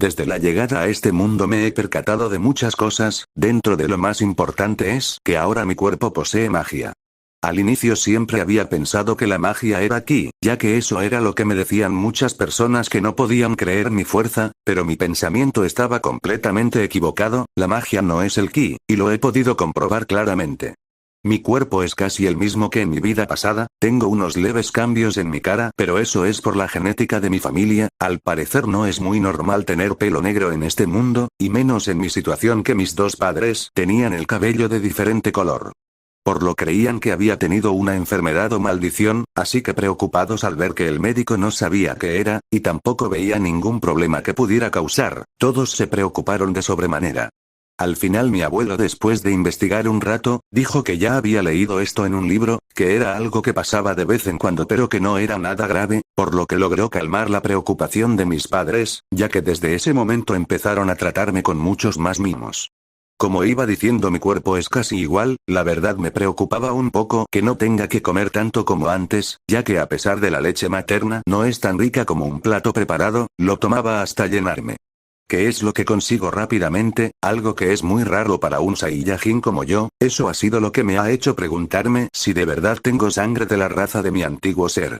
Desde la llegada a este mundo me he percatado de muchas cosas, dentro de lo más importante es que ahora mi cuerpo posee magia. Al inicio siempre había pensado que la magia era ki, ya que eso era lo que me decían muchas personas que no podían creer mi fuerza, pero mi pensamiento estaba completamente equivocado, la magia no es el ki, y lo he podido comprobar claramente. Mi cuerpo es casi el mismo que en mi vida pasada, tengo unos leves cambios en mi cara, pero eso es por la genética de mi familia, al parecer no es muy normal tener pelo negro en este mundo, y menos en mi situación que mis dos padres tenían el cabello de diferente color. Por lo creían que había tenido una enfermedad o maldición, así que preocupados al ver que el médico no sabía qué era, y tampoco veía ningún problema que pudiera causar, todos se preocuparon de sobremanera. Al final mi abuelo, después de investigar un rato, dijo que ya había leído esto en un libro, que era algo que pasaba de vez en cuando pero que no era nada grave, por lo que logró calmar la preocupación de mis padres, ya que desde ese momento empezaron a tratarme con muchos más mimos. Como iba diciendo, mi cuerpo es casi igual, la verdad me preocupaba un poco que no tenga que comer tanto como antes, ya que a pesar de la leche materna no es tan rica como un plato preparado, lo tomaba hasta llenarme. ¿Qué es lo que consigo rápidamente? Algo que es muy raro para un Saiyajin como yo, eso ha sido lo que me ha hecho preguntarme si de verdad tengo sangre de la raza de mi antiguo ser.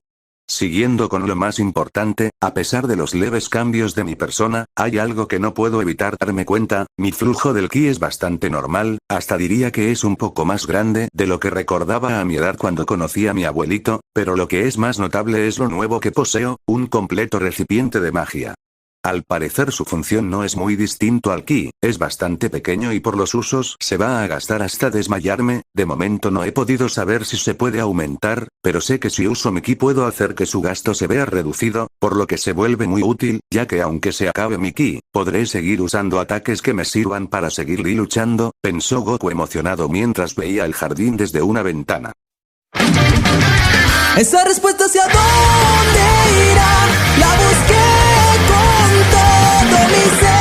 Siguiendo con lo más importante, a pesar de los leves cambios de mi persona, hay algo que no puedo evitar darme cuenta, mi flujo del ki es bastante normal, hasta diría que es un poco más grande de lo que recordaba a mi edad cuando conocí a mi abuelito, pero lo que es más notable es lo nuevo que poseo, un completo recipiente de magia. Al parecer su función no es muy distinto al ki, es bastante pequeño y por los usos se va a gastar hasta desmayarme, de momento no he podido saber si se puede aumentar, pero sé que si uso mi ki puedo hacer que su gasto se vea reducido, por lo que se vuelve muy útil, ya que aunque se acabe mi ki, podré seguir usando ataques que me sirvan para seguir luchando, pensó Goku emocionado mientras veía el jardín desde una ventana. Esa respuesta hacia dónde irá, la busqué con todo mi ser.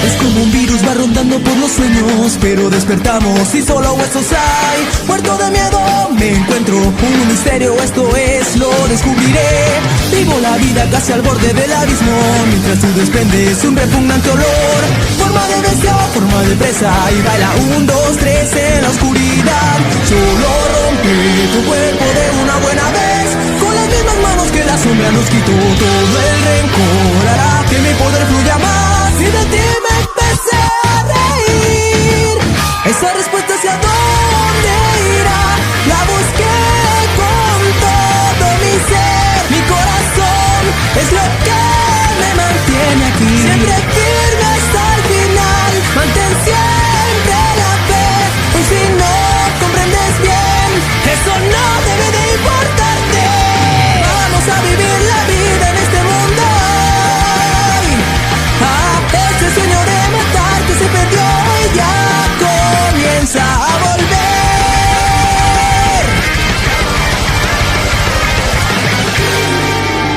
Es como un virus, va rondando por los sueños, pero despertamos y solo huesos hay. Muerto de miedo me encuentro, un misterio esto es, lo descubriré. Vivo la vida casi al borde del abismo, mientras tú desprendes un repugnante olor. Forma de bestia, forma de presa, y baila 1, 2, 3 en la oscuridad. Solo rompe tu cuerpo de una buena vez, con las mismas manos que la sombra nos quitó. Todo el rencor hará que mi poder fluya más, y de ti me empecé a reír. Esa respuesta hacia dónde irá, la busqué con todo mi ser. Mi corazón es lo que me mantiene aquí, siempre firme hasta el final. Mantén siempre la fe, pues si no comprendes bien, eso no debe de importarte. Vamos a vivir la vida en este mundo. Ese sueño de matar que se perdió y ya comienza a volver.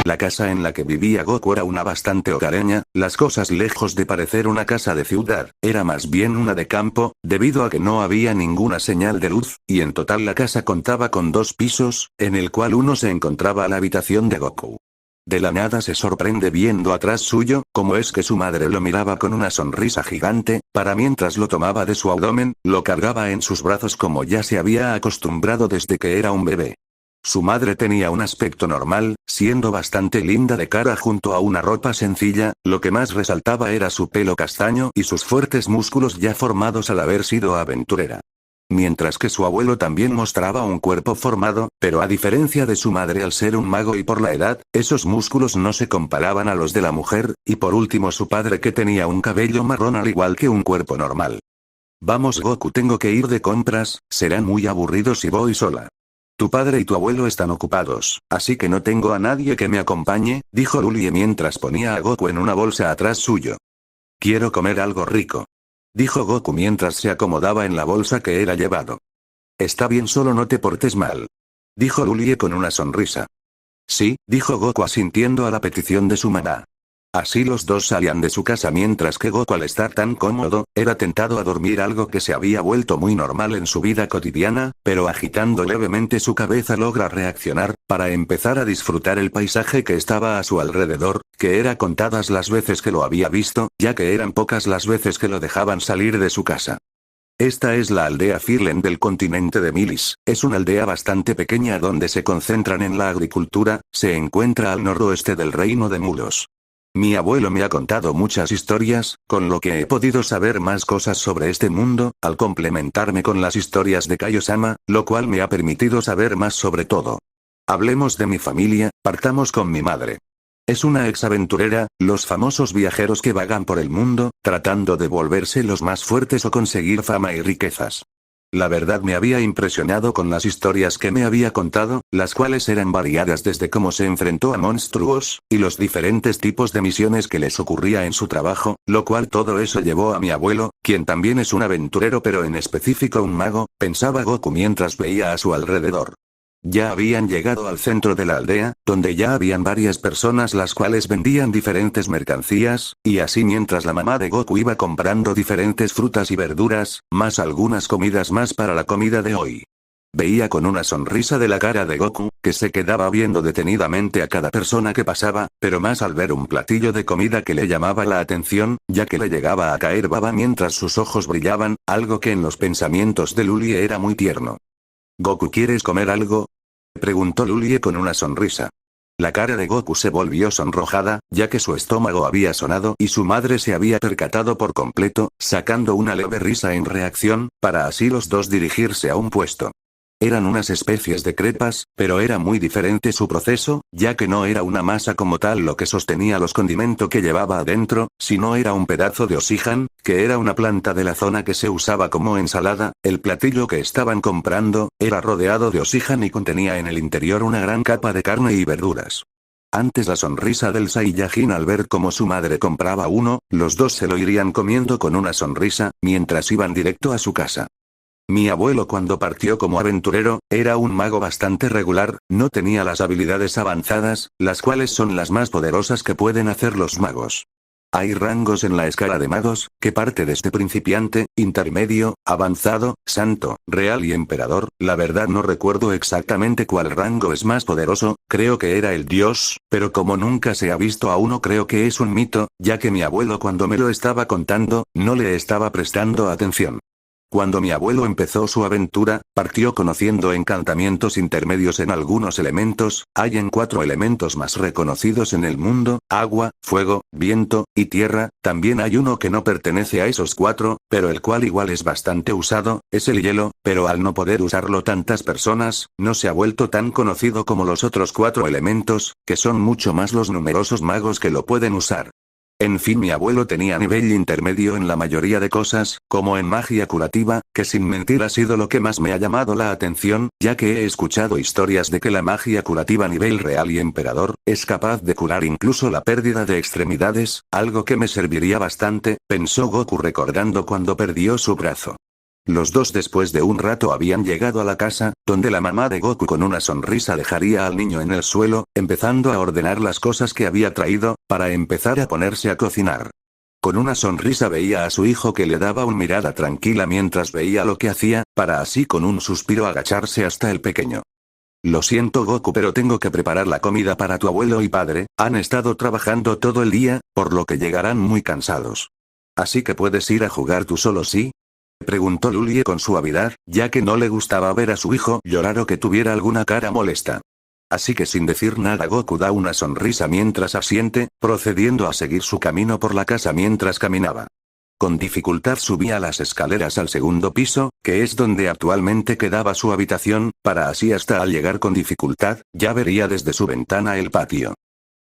La casa en la que vivía Goku era una bastante hogareña, las cosas lejos de parecer una casa de ciudad, era más bien una de campo, debido a que no había ninguna señal de luz, y en total la casa contaba con 2 pisos, en el cual uno se encontraba la habitación de Goku. De la nada se sorprende viendo atrás suyo, como es que su madre lo miraba con una sonrisa gigante, para mientras lo tomaba de su abdomen, lo cargaba en sus brazos como ya se había acostumbrado desde que era un bebé. Su madre tenía un aspecto normal, siendo bastante linda de cara junto a una ropa sencilla, lo que más resaltaba era su pelo castaño y sus fuertes músculos ya formados al haber sido aventurera. Mientras que su abuelo también mostraba un cuerpo formado, pero a diferencia de su madre al ser un mago y por la edad, esos músculos no se comparaban a los de la mujer, y por último su padre que tenía un cabello marrón al igual que un cuerpo normal. Vamos Goku, tengo que ir de compras, será muy aburrido si voy sola. Tu padre y tu abuelo están ocupados, así que no tengo a nadie que me acompañe, dijo Lulie mientras ponía a Goku en una bolsa atrás suyo. Quiero comer algo rico, dijo Goku mientras se acomodaba en la bolsa que era llevado. Está bien, solo no te portes mal, dijo Lulie con una sonrisa. Sí, dijo Goku asintiendo a la petición de su mamá. Así los dos salían de su casa mientras que Goku, al estar tan cómodo, era tentado a dormir, algo que se había vuelto muy normal en su vida cotidiana, pero agitando levemente su cabeza logra reaccionar, para empezar a disfrutar el paisaje que estaba a su alrededor, que era contadas las veces que lo había visto, ya que eran pocas las veces que lo dejaban salir de su casa. Esta es la aldea Firlen del continente de Milis, es una aldea bastante pequeña donde se concentran en la agricultura, se encuentra al noroeste del reino de Mulos. Mi abuelo me ha contado muchas historias, con lo que he podido saber más cosas sobre este mundo, al complementarme con las historias de Kaiosama, lo cual me ha permitido saber más sobre todo. Hablemos de mi familia, partamos con mi madre. Es una exaventurera, los famosos viajeros que vagan por el mundo, tratando de volverse los más fuertes o conseguir fama y riquezas. La verdad me había impresionado con las historias que me había contado, las cuales eran variadas desde cómo se enfrentó a monstruos, y los diferentes tipos de misiones que les ocurría en su trabajo, lo cual todo eso llevó a mi abuelo, quien también es un aventurero pero en específico un mago, pensaba Goku mientras veía a su alrededor. Ya habían llegado al centro de la aldea, donde ya habían varias personas las cuales vendían diferentes mercancías, y así mientras la mamá de Goku iba comprando diferentes frutas y verduras, más algunas comidas más para la comida de hoy. Veía con una sonrisa de la cara de Goku, que se quedaba viendo detenidamente a cada persona que pasaba, pero más al ver un platillo de comida que le llamaba la atención, ya que le llegaba a caer baba mientras sus ojos brillaban, algo que en los pensamientos de Lulie era muy tierno. «Goku, ¿quieres comer algo?», preguntó Lulie con una sonrisa. La cara de Goku se volvió sonrojada, ya que su estómago había sonado y su madre se había percatado por completo, sacando una leve risa en reacción, para así los dos dirigirse a un puesto. Eran unas especies de crepas, pero era muy diferente su proceso, ya que no era una masa como tal lo que sostenía los condimentos que llevaba adentro, sino era un pedazo de Osihan, que era una planta de la zona que se usaba como ensalada. El platillo que estaban comprando, era rodeado de Osihan y contenía en el interior una gran capa de carne y verduras. Antes la sonrisa del Saiyajin al ver cómo su madre compraba uno, los dos se lo irían comiendo con una sonrisa, mientras iban directo a su casa. Mi abuelo cuando partió como aventurero, era un mago bastante regular, no tenía las habilidades avanzadas, las cuales son las más poderosas que pueden hacer los magos. Hay rangos en la escala de magos, que parte desde principiante, intermedio, avanzado, santo, real y emperador. La verdad no recuerdo exactamente cuál rango es más poderoso, creo que era el dios, pero como nunca se ha visto a uno creo que es un mito, ya que mi abuelo cuando me lo estaba contando, no le estaba prestando atención. Cuando mi abuelo empezó su aventura, partió conociendo encantamientos intermedios en algunos elementos, hay en 4 elementos más reconocidos en el mundo, agua, fuego, viento, y tierra, también hay uno que no pertenece a esos 4, pero el cual igual es bastante usado, es el hielo, pero al no poder usarlo tantas personas, no se ha vuelto tan conocido como los otros 4 elementos, que son mucho más los numerosos magos que lo pueden usar. En fin, mi abuelo tenía nivel intermedio en la mayoría de cosas, como en magia curativa, que sin mentir ha sido lo que más me ha llamado la atención, ya que he escuchado historias de que la magia curativa nivel real y emperador, es capaz de curar incluso la pérdida de extremidades, algo que me serviría bastante, pensó Goku recordando cuando perdió su brazo. Los dos después de un rato habían llegado a la casa, donde la mamá de Goku con una sonrisa dejaría al niño en el suelo, empezando a ordenar las cosas que había traído, para empezar a ponerse a cocinar. Con una sonrisa veía a su hijo que le daba una mirada tranquila mientras veía lo que hacía, para así con un suspiro agacharse hasta el pequeño. Lo siento Goku, pero tengo que preparar la comida para tu abuelo y padre, han estado trabajando todo el día, por lo que llegarán muy cansados. Así que puedes ir a jugar tú solo, ¿sí?, preguntó Lulie con suavidad, ya que no le gustaba ver a su hijo llorar o que tuviera alguna cara molesta. Así que sin decir nada Goku da una sonrisa mientras asiente, procediendo a seguir su camino por la casa mientras caminaba. Con dificultad subía las escaleras al segundo piso, que es donde actualmente quedaba su habitación, para así hasta al llegar con dificultad, ya vería desde su ventana el patio.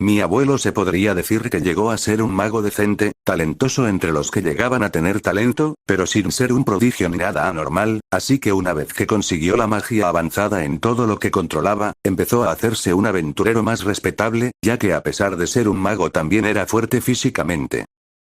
Mi abuelo se podría decir que llegó a ser un mago decente, talentoso entre los que llegaban a tener talento, pero sin ser un prodigio ni nada anormal, así que una vez que consiguió la magia avanzada en todo lo que controlaba, empezó a hacerse un aventurero más respetable, ya que a pesar de ser un mago también era fuerte físicamente.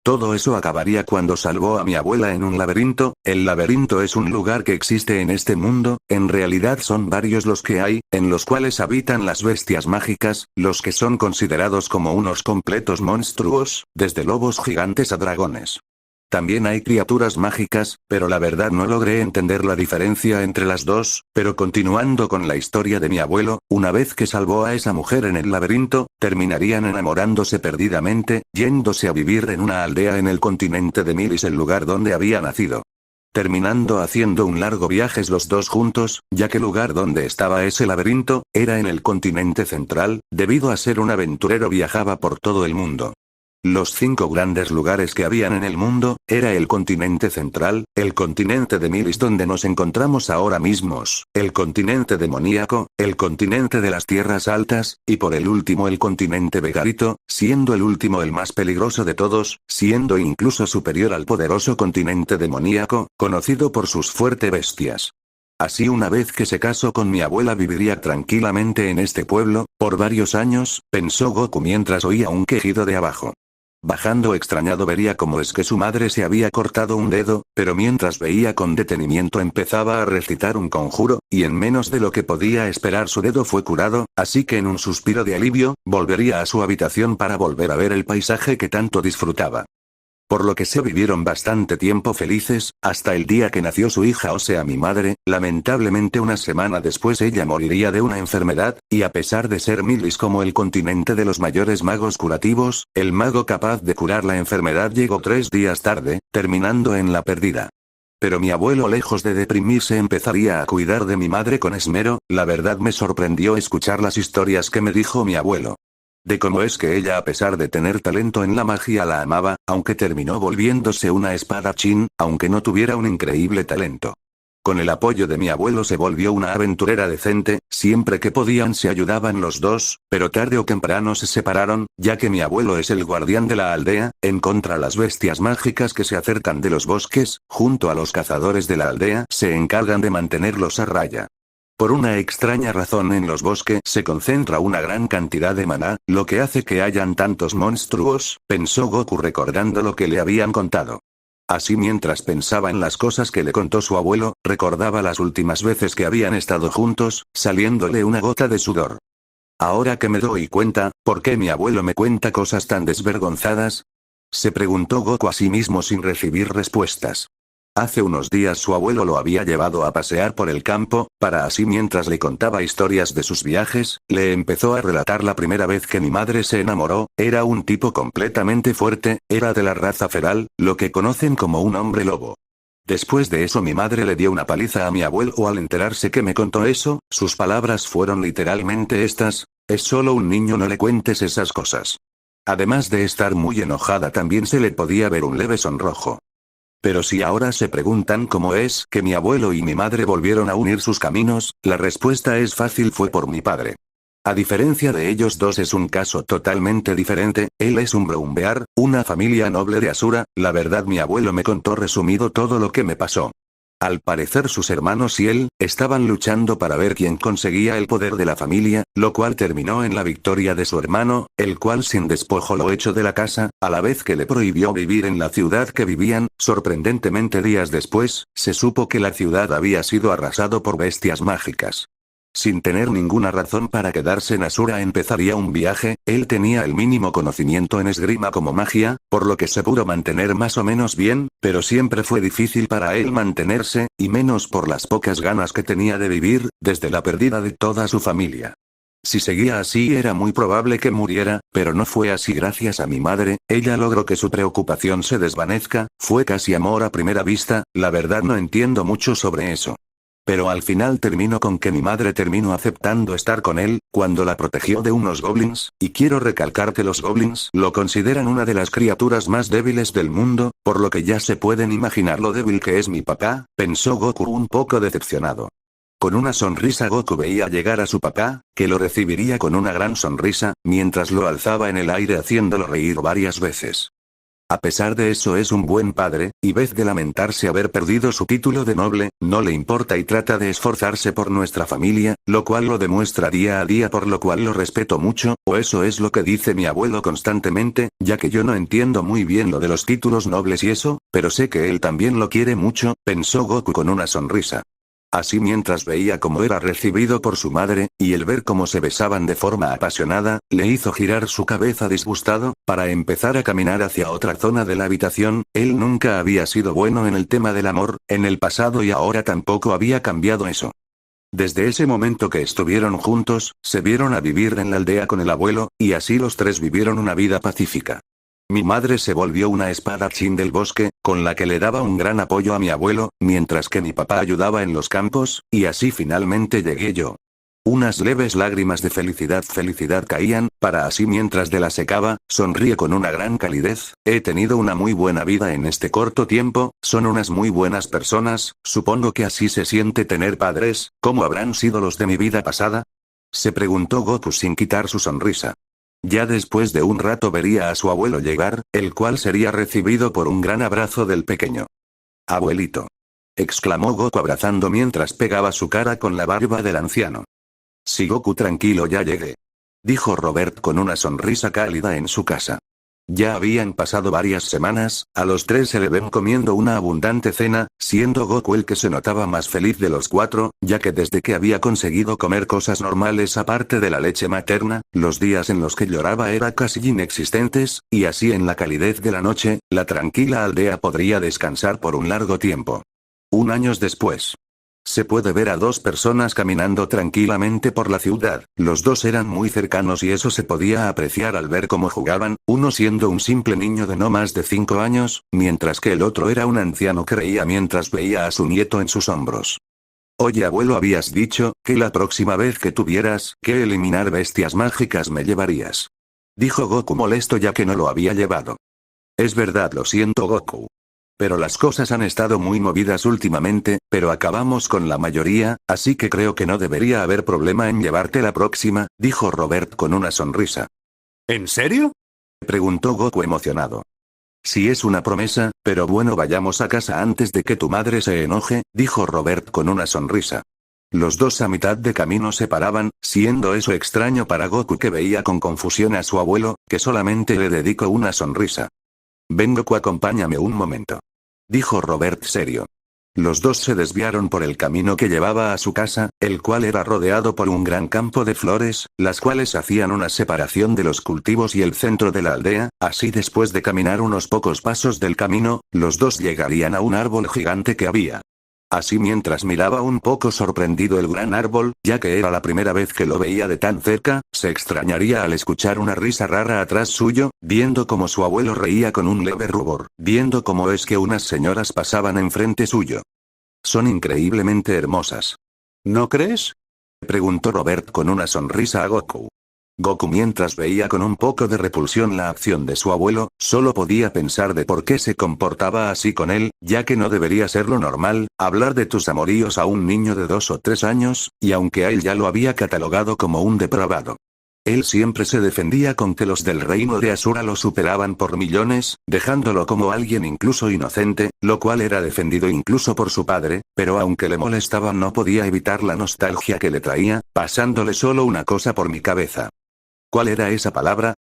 Todo eso acabaría cuando salvó a mi abuela en un laberinto. El laberinto es un lugar que existe en este mundo, en realidad son varios los que hay, en los cuales habitan las bestias mágicas, los que son considerados como unos completos monstruos, desde lobos gigantes a dragones. También hay criaturas mágicas, pero la verdad no logré entender la diferencia entre las dos, pero continuando con la historia de mi abuelo, una vez que salvó a esa mujer en el laberinto, terminarían enamorándose perdidamente, yéndose a vivir en una aldea en el continente de Milis, el lugar donde había nacido. Terminando haciendo un largo viaje los dos juntos, ya que el lugar donde estaba ese laberinto, era en el continente central, debido a ser un aventurero viajaba por todo el mundo. Los 5 grandes lugares que habían en el mundo, era el continente central, el continente de Milis donde nos encontramos ahora mismos, el continente demoníaco, el continente de las tierras altas, y por el último el continente Vegarito, siendo el último el más peligroso de todos, siendo incluso superior al poderoso continente demoníaco, conocido por sus fuertes bestias. Así una vez que se casó con mi abuela viviría tranquilamente en este pueblo, por varios años, pensó Goku mientras oía un quejido de abajo. Bajando extrañado vería cómo es que su madre se había cortado un dedo, pero mientras veía con detenimiento empezaba a recitar un conjuro, y en menos de lo que podía esperar su dedo fue curado, así que en un suspiro de alivio, volvería a su habitación para volver a ver el paisaje que tanto disfrutaba. Por lo que se vivieron bastante tiempo felices, hasta el día que nació su hija, o sea mi madre. Lamentablemente una semana después ella moriría de una enfermedad, y a pesar de ser Milis como el continente de los mayores magos curativos, el mago capaz de curar la enfermedad llegó 3 días tarde, terminando en la pérdida. Pero mi abuelo, lejos de deprimirse, empezaría a cuidar de mi madre con esmero. La verdad me sorprendió escuchar las historias que me dijo mi abuelo. De cómo es que ella, a pesar de tener talento en la magia, la amaba, aunque terminó volviéndose una espadachín, aunque no tuviera un increíble talento. Con el apoyo de mi abuelo se volvió una aventurera decente, siempre que podían se ayudaban los dos, pero tarde o temprano se separaron, ya que mi abuelo es el guardián de la aldea, en contra las bestias mágicas que se acercan de los bosques, junto a los cazadores de la aldea, se encargan de mantenerlos a raya. Por una extraña razón en los bosques se concentra una gran cantidad de maná, lo que hace que hayan tantos monstruos, pensó Goku recordando lo que le habían contado. Así mientras pensaba en las cosas que le contó su abuelo, recordaba las últimas veces que habían estado juntos, saliéndole una gota de sudor. Ahora que me doy cuenta, ¿por qué mi abuelo me cuenta cosas tan desvergonzadas? Se preguntó Goku a sí mismo sin recibir respuestas. Hace unos días su abuelo lo había llevado a pasear por el campo, para así mientras le contaba historias de sus viajes, le empezó a relatar la primera vez que mi madre se enamoró. Era un tipo completamente fuerte, era de la raza feral, lo que conocen como un hombre lobo. Después de eso mi madre le dio una paliza a mi abuelo al enterarse que me contó eso. Sus palabras fueron literalmente estas: es solo un niño, no le cuentes esas cosas. Además de estar muy enojada, también se le podía ver un leve sonrojo. Pero si ahora se preguntan cómo es que mi abuelo y mi madre volvieron a unir sus caminos, la respuesta es fácil: fue por mi padre. A diferencia de ellos dos es un caso totalmente diferente. Él es un Braumbear, una familia noble de Asura. La verdad mi abuelo me contó resumido todo lo que me pasó. Al parecer sus hermanos y él, estaban luchando para ver quién conseguía el poder de la familia, lo cual terminó en la victoria de su hermano, el cual sin despojo lo echó de la casa, a la vez que le prohibió vivir en la ciudad que vivían. Sorprendentemente días después, se supo que la ciudad había sido arrasado por bestias mágicas. Sin tener ninguna razón para quedarse en Asura empezaría un viaje. Él tenía el mínimo conocimiento en esgrima como magia, por lo que se pudo mantener más o menos bien, pero siempre fue difícil para él mantenerse, y menos por las pocas ganas que tenía de vivir, desde la pérdida de toda su familia. Si seguía así era muy probable que muriera, pero no fue así gracias a mi madre. Ella logró que su preocupación se desvanezca. Fue casi amor a primera vista. La verdad no entiendo mucho sobre eso. Pero al final terminó con que mi madre terminó aceptando estar con él, cuando la protegió de unos goblins, y quiero recalcar que los goblins lo consideran una de las criaturas más débiles del mundo, por lo que ya se pueden imaginar lo débil que es mi papá, pensó Goku un poco decepcionado. Con una sonrisa Goku veía llegar a su papá, que lo recibiría con una gran sonrisa, mientras lo alzaba en el aire haciéndolo reír varias veces. A pesar de eso es un buen padre, y vez de lamentarse haber perdido su título de noble, no le importa y trata de esforzarse por nuestra familia, lo cual lo demuestra día a día, por lo cual lo respeto mucho, o eso es lo que dice mi abuelo constantemente, ya que yo no entiendo muy bien lo de los títulos nobles y eso, pero sé que él también lo quiere mucho, pensó Goku con una sonrisa. Así mientras veía cómo era recibido por su madre, y el ver cómo se besaban de forma apasionada, le hizo girar su cabeza disgustado, para empezar a caminar hacia otra zona de la habitación. Él nunca había sido bueno en el tema del amor, en el pasado, y ahora tampoco había cambiado eso. Desde ese momento que estuvieron juntos, se vieron a vivir en la aldea con el abuelo, y así los tres vivieron una vida pacífica. Mi madre se volvió una espadachín del bosque, con la que le daba un gran apoyo a mi abuelo, mientras que mi papá ayudaba en los campos, y así finalmente llegué yo. Unas leves lágrimas de felicidad caían, para así mientras de la secaba, sonríe con una gran calidez. He tenido una muy buena vida en este corto tiempo, son unas muy buenas personas, supongo que así se siente tener padres. ¿Cómo habrán sido los de mi vida pasada? Se preguntó Goku sin quitar su sonrisa. Ya después de un rato vería a su abuelo llegar, el cual sería recibido por un gran abrazo del pequeño. «Abuelito», exclamó Goku abrazando mientras pegaba su cara con la barba del anciano. «Sí, Goku, tranquilo, ya llegué», dijo Robert con una sonrisa cálida en su casa. Ya habían pasado varias semanas, a los tres se le ven comiendo una abundante cena, siendo Goku el que se notaba más feliz de los cuatro, ya que desde que había conseguido comer cosas normales aparte de la leche materna, los días en los que lloraba eran casi inexistentes, y así en la calidez de la noche, la tranquila aldea podría descansar por un largo tiempo. 1 año después. Se puede ver a dos personas caminando tranquilamente por la ciudad. Los dos eran muy cercanos y eso se podía apreciar al ver cómo jugaban, uno siendo un simple niño de no más de 5 años, mientras que el otro era un anciano que reía mientras veía a su nieto en sus hombros. «Oye, abuelo, habías dicho que la próxima vez que tuvieras que eliminar bestias mágicas me llevarías», dijo Goku molesto ya que no lo había llevado. «Es verdad, lo siento, Goku. Pero las cosas han estado muy movidas últimamente, pero acabamos con la mayoría, así que creo que no debería haber problema en llevarte la próxima», dijo Robert con una sonrisa. «¿En serio?», preguntó Goku emocionado. «Sí, es una promesa, pero bueno, vayamos a casa antes de que tu madre se enoje», dijo Robert con una sonrisa. Los dos a mitad de camino se paraban, siendo eso extraño para Goku, que veía con confusión a su abuelo, que solamente le dedicó una sonrisa. «Ven, Goku, acompáñame un momento», dijo Robert serio. Los dos se desviaron por el camino que llevaba a su casa, el cual era rodeado por un gran campo de flores, las cuales hacían una separación de los cultivos y el centro de la aldea. Así, después de caminar unos pocos pasos del camino, los dos llegarían a un árbol gigante que había. Así, mientras miraba un poco sorprendido el gran árbol, ya que era la primera vez que lo veía de tan cerca, se extrañaría al escuchar una risa rara atrás suyo, viendo cómo su abuelo reía con un leve rubor, viendo cómo es que unas señoras pasaban enfrente suyo. «Son increíblemente hermosas. ¿No crees?», preguntó Robert con una sonrisa a Goku. Goku, mientras veía con un poco de repulsión la acción de su abuelo, solo podía pensar de por qué se comportaba así con él, ya que no debería ser lo normal, hablar de tus amoríos a un niño de 2 o 3 años, y aunque a él ya lo había catalogado como un depravado. Él siempre se defendía con que los del reino de Asura lo superaban por millones, dejándolo como alguien incluso inocente, lo cual era defendido incluso por su padre, pero aunque le molestaba no podía evitar la nostalgia que le traía, pasándole solo una cosa por mi cabeza. ¿Cuál era esa palabra?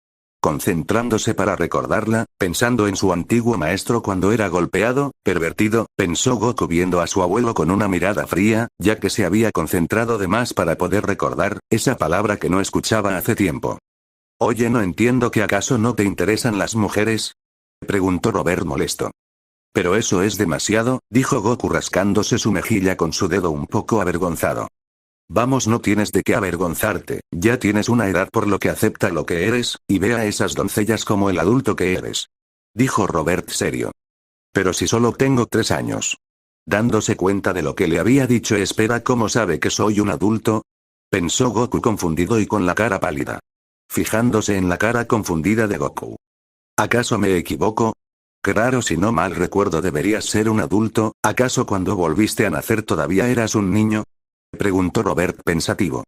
Concentrándose para recordarla, pensando en su antiguo maestro cuando era golpeado, pervertido, pensó Goku viendo a su abuelo con una mirada fría, ya que se había concentrado de más para poder recordar esa palabra que no escuchaba hace tiempo. «Oye, no entiendo, ¿que acaso no te interesan las mujeres?», preguntó Robert molesto. «Pero eso es demasiado», dijo Goku rascándose su mejilla con su dedo un poco avergonzado. «Vamos, no tienes de qué avergonzarte, ya tienes una edad por lo que acepta lo que eres, y ve a esas doncellas como el adulto que eres», dijo Robert serio. «Pero si solo tengo 3 años». Dándose cuenta de lo que le había dicho, espera, ¿cómo sabe que soy un adulto?, pensó Goku confundido y con la cara pálida. Fijándose en la cara confundida de Goku. ¿Acaso me equivoco? Qué raro, si no mal recuerdo deberías ser un adulto, ¿acaso cuando volviste a nacer todavía eras un niño?, preguntó Robert pensativo.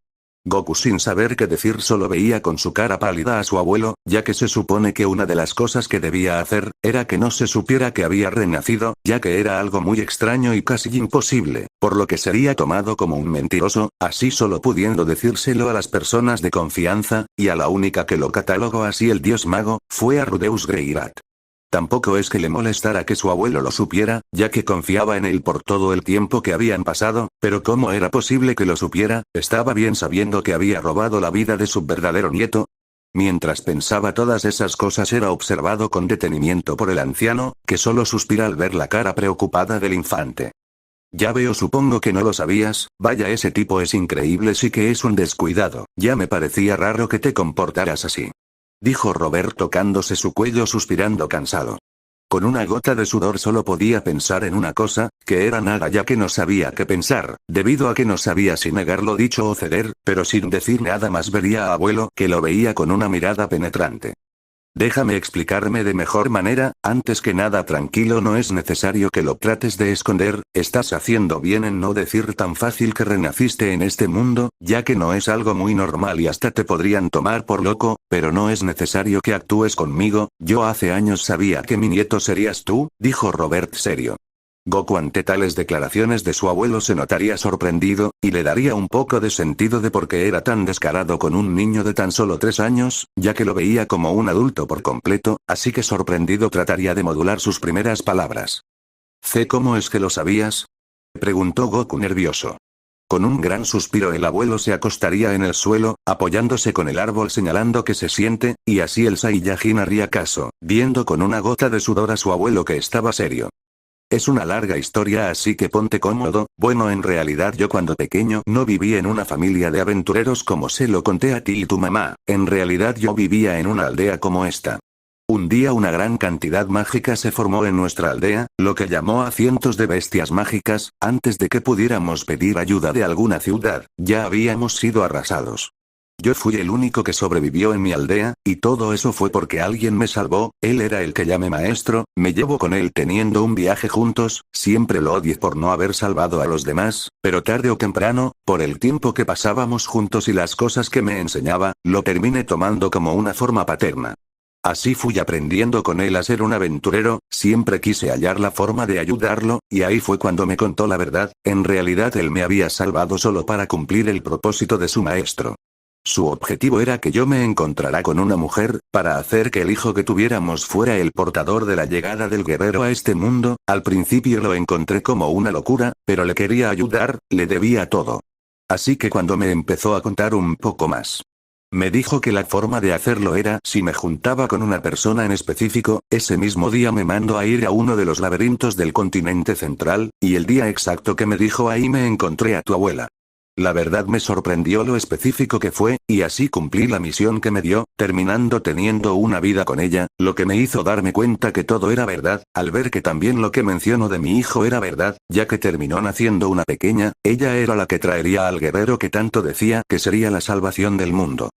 Goku sin saber qué decir solo veía con su cara pálida a su abuelo, ya que se supone que una de las cosas que debía hacer, era que no se supiera que había renacido, ya que era algo muy extraño y casi imposible, por lo que sería tomado como un mentiroso, así solo pudiendo decírselo a las personas de confianza, y a la única que lo catalogó así el dios mago, fue a Rudeus Greirat. Tampoco es que le molestara que su abuelo lo supiera, ya que confiaba en él por todo el tiempo que habían pasado, pero ¿cómo era posible que lo supiera? ¿Estaba bien sabiendo que había robado la vida de su verdadero nieto? Mientras pensaba todas esas cosas era observado con detenimiento por el anciano, que solo suspira al ver la cara preocupada del infante. Ya veo, supongo que no lo sabías, vaya, ese tipo es increíble, sí que es un descuidado, ya me parecía raro que te comportaras así. Dijo Robert tocándose su cuello suspirando cansado. Con una gota de sudor solo podía pensar en una cosa, que era nada ya que no sabía qué pensar, debido a que no sabía si negar lo dicho o ceder, pero sin decir nada más vería a abuelo que lo veía con una mirada penetrante. Déjame explicarme de mejor manera, antes que nada tranquilo, no es necesario que lo trates de esconder, estás haciendo bien en no decir tan fácil que renaciste en este mundo, ya que no es algo muy normal y hasta te podrían tomar por loco, pero no es necesario que actúes conmigo, yo hace años sabía que mi nieto serías tú, dijo Robert serio. Goku ante tales declaraciones de su abuelo se notaría sorprendido, y le daría un poco de sentido de por qué era tan descarado con un niño de tan solo 3 años, ya que lo veía como un adulto por completo, así que sorprendido trataría de modular sus primeras palabras. ¿Cómo es que lo sabías?, preguntó Goku nervioso. Con un gran suspiro el abuelo se acostaría en el suelo, apoyándose con el árbol señalando que se siente, y así el Saiyajin haría caso, viendo con una gota de sudor a su abuelo que estaba serio. Es una larga historia, así que ponte cómodo. Bueno, en realidad yo cuando pequeño no viví en una familia de aventureros como se lo conté a ti y tu mamá, en realidad yo vivía en una aldea como esta. Un día una gran cantidad mágica se formó en nuestra aldea, lo que llamó a cientos de bestias mágicas, antes de que pudiéramos pedir ayuda de alguna ciudad, ya habíamos sido arrasados. Yo fui el único que sobrevivió en mi aldea, y todo eso fue porque alguien me salvó, él era el que llamé maestro, me llevo con él teniendo un viaje juntos, siempre lo odié por no haber salvado a los demás, pero tarde o temprano, por el tiempo que pasábamos juntos y las cosas que me enseñaba, lo terminé tomando como una forma paterna. Así fui aprendiendo con él a ser un aventurero, siempre quise hallar la forma de ayudarlo, y ahí fue cuando me contó la verdad, en realidad él me había salvado solo para cumplir el propósito de su maestro. Su objetivo era que yo me encontrara con una mujer, para hacer que el hijo que tuviéramos fuera el portador de la llegada del guerrero a este mundo. Al principio lo encontré como una locura, pero le quería ayudar, le debía todo. Así que cuando me empezó a contar un poco más, me dijo que la forma de hacerlo era si me juntaba con una persona en específico, ese mismo día me mandó a ir a uno de los laberintos del continente central, y el día exacto que me dijo ahí me encontré a tu abuela. La verdad me sorprendió lo específico que fue, y así cumplí la misión que me dio, terminando teniendo una vida con ella, lo que me hizo darme cuenta que todo era verdad, al ver que también lo que mencionó de mi hijo era verdad, ya que terminó naciendo una pequeña, ella era la que traería al guerrero que tanto decía que sería la salvación del mundo.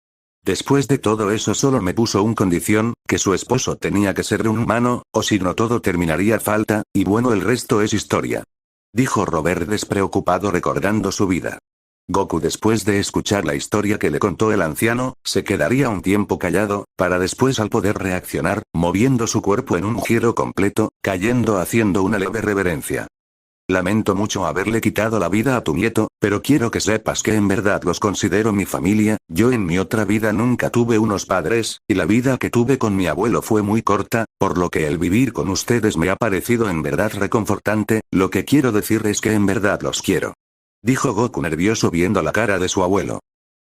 Después de todo eso solo me puso una condición, que su esposo tenía que ser un humano, o si no todo terminaría falta, y bueno, el resto es historia. Dijo Robert despreocupado recordando su vida. Goku, después de escuchar la historia que le contó el anciano, se quedaría un tiempo callado, para después al poder reaccionar, moviendo su cuerpo en un giro completo, cayendo haciendo una leve reverencia. Lamento mucho haberle quitado la vida a tu nieto, pero quiero que sepas que en verdad los considero mi familia. Yo en mi otra vida nunca tuve unos padres, y la vida que tuve con mi abuelo fue muy corta, por lo que el vivir con ustedes me ha parecido en verdad reconfortante. Lo que quiero decir es que en verdad los quiero. Dijo Goku nervioso viendo la cara de su abuelo.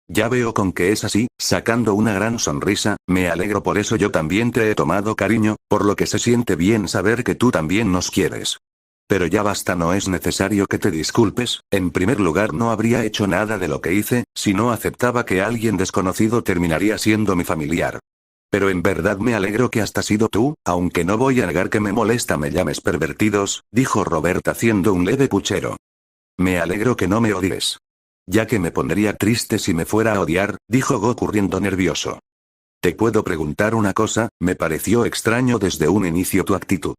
Ya veo con que es así, sacando una gran sonrisa, me alegro por eso, yo también te he tomado cariño, por lo que se siente bien saber que tú también nos quieres. Pero ya basta, no es necesario que te disculpes, en primer lugar no habría hecho nada de lo que hice, si no aceptaba que alguien desconocido terminaría siendo mi familiar. Pero en verdad me alegro que hasta sido tú, aunque no voy a negar que me molesta me llames pervertidos, dijo Robert haciendo un leve puchero. Me alegro que no me odies. Ya que me pondría triste si me fuera a odiar, dijo Goku riendo nervioso. Te puedo preguntar una cosa, me pareció extraño desde un inicio tu actitud.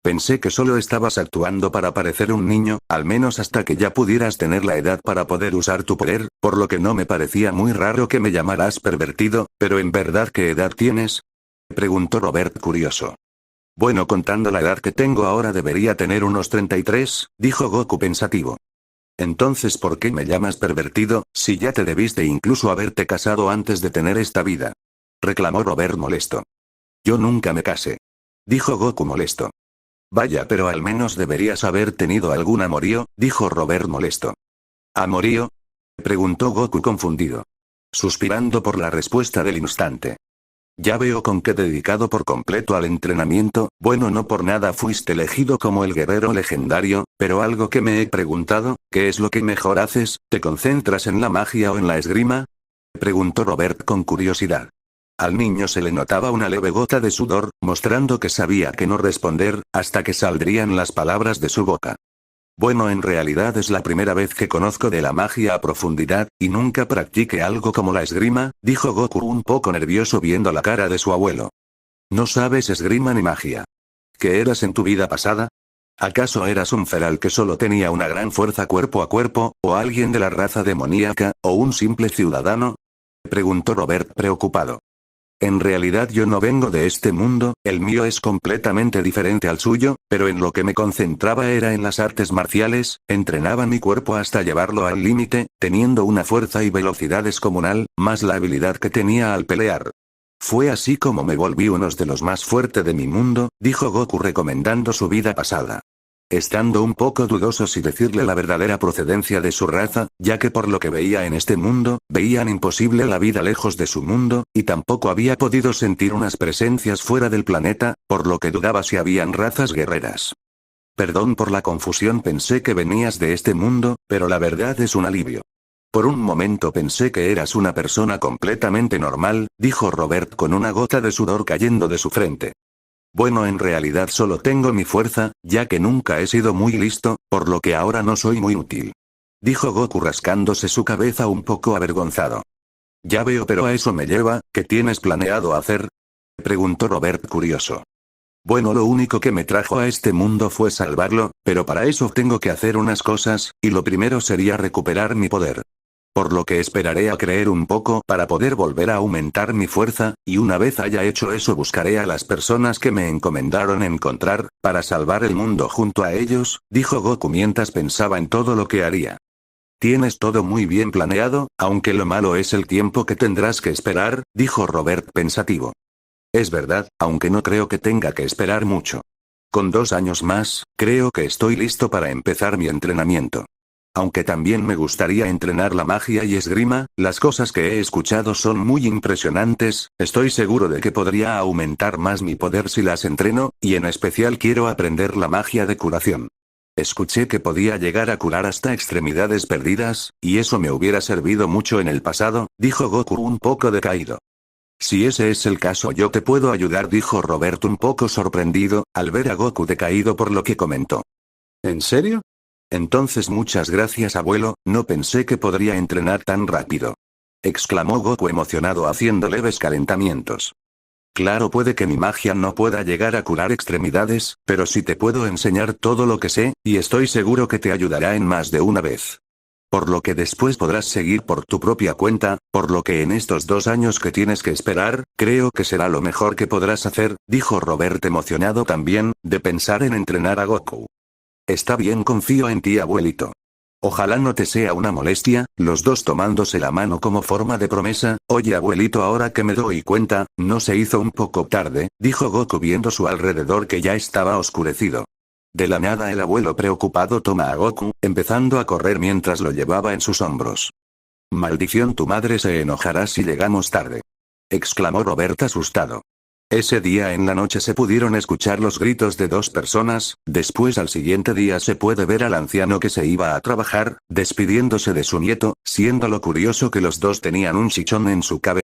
Pensé que solo estabas actuando para parecer un niño, al menos hasta que ya pudieras tener la edad para poder usar tu poder, por lo que no me parecía muy raro que me llamaras pervertido, pero ¿en verdad qué edad tienes? Preguntó Robert curioso. Bueno, contando la edad que tengo ahora debería tener unos 33, dijo Goku pensativo. Entonces, ¿por qué me llamas pervertido, si ya te debiste incluso haberte casado antes de tener esta vida? Reclamó Robert molesto. Yo nunca me casé. Dijo Goku molesto. Vaya, pero al menos deberías haber tenido algún amorío, dijo Robert molesto. ¿Amorío? Preguntó Goku confundido. Suspirando por la respuesta del instante. Ya veo con qué dedicado por completo al entrenamiento, bueno, no por nada fuiste elegido como el guerrero legendario, pero algo que me he preguntado, ¿qué es lo que mejor haces? ¿Te concentras en la magia o en la esgrima? Preguntó Robert con curiosidad. Al niño se le notaba una leve gota de sudor, mostrando que sabía que no responder, hasta que saldrían las palabras de su boca. Bueno, en realidad es la primera vez que conozco de la magia a profundidad, y nunca practiqué algo como la esgrima, dijo Goku un poco nervioso viendo la cara de su abuelo. ¿No sabes esgrima ni magia? ¿Qué eras en tu vida pasada? ¿Acaso eras un feral que solo tenía una gran fuerza cuerpo a cuerpo, o alguien de la raza demoníaca, o un simple ciudadano? Preguntó Robert preocupado. En realidad yo no vengo de este mundo, el mío es completamente diferente al suyo, pero en lo que me concentraba era en las artes marciales, entrenaba mi cuerpo hasta llevarlo al límite, teniendo una fuerza y velocidad descomunal, más la habilidad que tenía al pelear. Fue así como me volví uno de los más fuertes de mi mundo, dijo Goku recomendando su vida pasada. Estando un poco dudoso si decirle la verdadera procedencia de su raza, ya que por lo que veía en este mundo, veían imposible la vida lejos de su mundo, y tampoco había podido sentir unas presencias fuera del planeta, por lo que dudaba si habían razas guerreras. Perdón por la confusión, pensé que venías de este mundo, pero la verdad es un alivio. Por un momento pensé que eras una persona completamente normal, dijo Robert con una gota de sudor cayendo de su frente. Bueno, en realidad solo tengo mi fuerza, ya que nunca he sido muy listo, por lo que ahora no soy muy útil. Dijo Goku rascándose su cabeza un poco avergonzado. Ya veo, pero a eso me lleva, ¿qué tienes planeado hacer? Preguntó Robert curioso. Bueno, lo único que me trajo a este mundo fue salvarlo, pero para eso tengo que hacer unas cosas, y lo primero sería recuperar mi poder. Por lo que esperaré a creer un poco para poder volver a aumentar mi fuerza, y una vez haya hecho eso buscaré a las personas que me encomendaron encontrar, para salvar el mundo junto a ellos, dijo Goku mientras pensaba en todo lo que haría. Tienes todo muy bien planeado, aunque lo malo es el tiempo que tendrás que esperar, dijo Robert pensativo. Es verdad, aunque no creo que tenga que esperar mucho. Con 2 años más, creo que estoy listo para empezar mi entrenamiento. Aunque también me gustaría entrenar la magia y esgrima, las cosas que he escuchado son muy impresionantes, estoy seguro de que podría aumentar más mi poder si las entreno, y en especial quiero aprender la magia de curación. Escuché que podía llegar a curar hasta extremidades perdidas, y eso me hubiera servido mucho en el pasado, dijo Goku un poco decaído. Si ese es el caso yo te puedo ayudar, dijo Robert un poco sorprendido, al ver a Goku decaído por lo que comentó. ¿En serio? Entonces muchas gracias abuelo, no pensé que podría entrenar tan rápido. Exclamó Goku emocionado haciendo leves calentamientos. Claro, puede que mi magia no pueda llegar a curar extremidades, pero sí te puedo enseñar todo lo que sé, y estoy seguro que te ayudará en más de una vez. Por lo que después podrás seguir por tu propia cuenta, por lo que en estos 2 años que tienes que esperar, creo que será lo mejor que podrás hacer, dijo Robert emocionado también, de pensar en entrenar a Goku. Está bien, confío en ti abuelito. Ojalá no te sea una molestia, los dos tomándose la mano como forma de promesa. Oye abuelito, ahora que me doy cuenta, ¿no se hizo un poco tarde? Dijo Goku viendo su alrededor que ya estaba oscurecido. De la nada el abuelo preocupado toma a Goku, empezando a correr mientras lo llevaba en sus hombros. Maldición, tu madre se enojará si llegamos tarde. Exclamó Robert asustado. Ese día en la noche se pudieron escuchar los gritos de dos personas, después al siguiente día se puede ver al anciano que se iba a trabajar, despidiéndose de su nieto, siendo lo curioso que los dos tenían un chichón en su cabeza.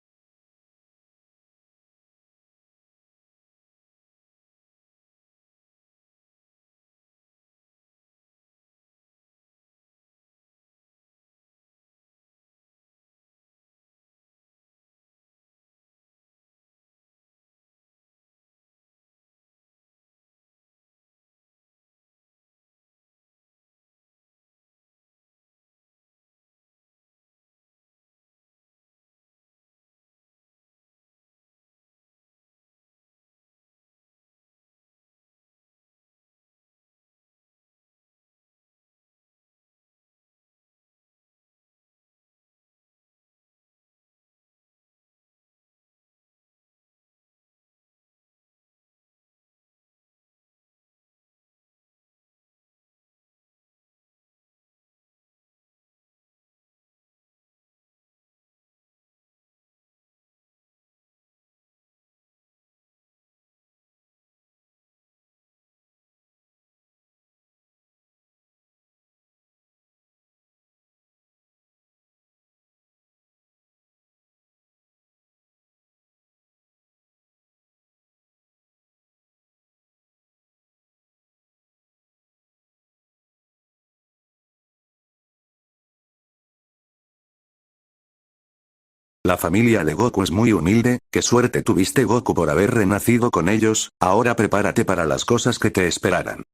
La familia de Goku es muy humilde, qué suerte tuviste Goku por haber renacido con ellos, ahora prepárate para las cosas que te esperarán.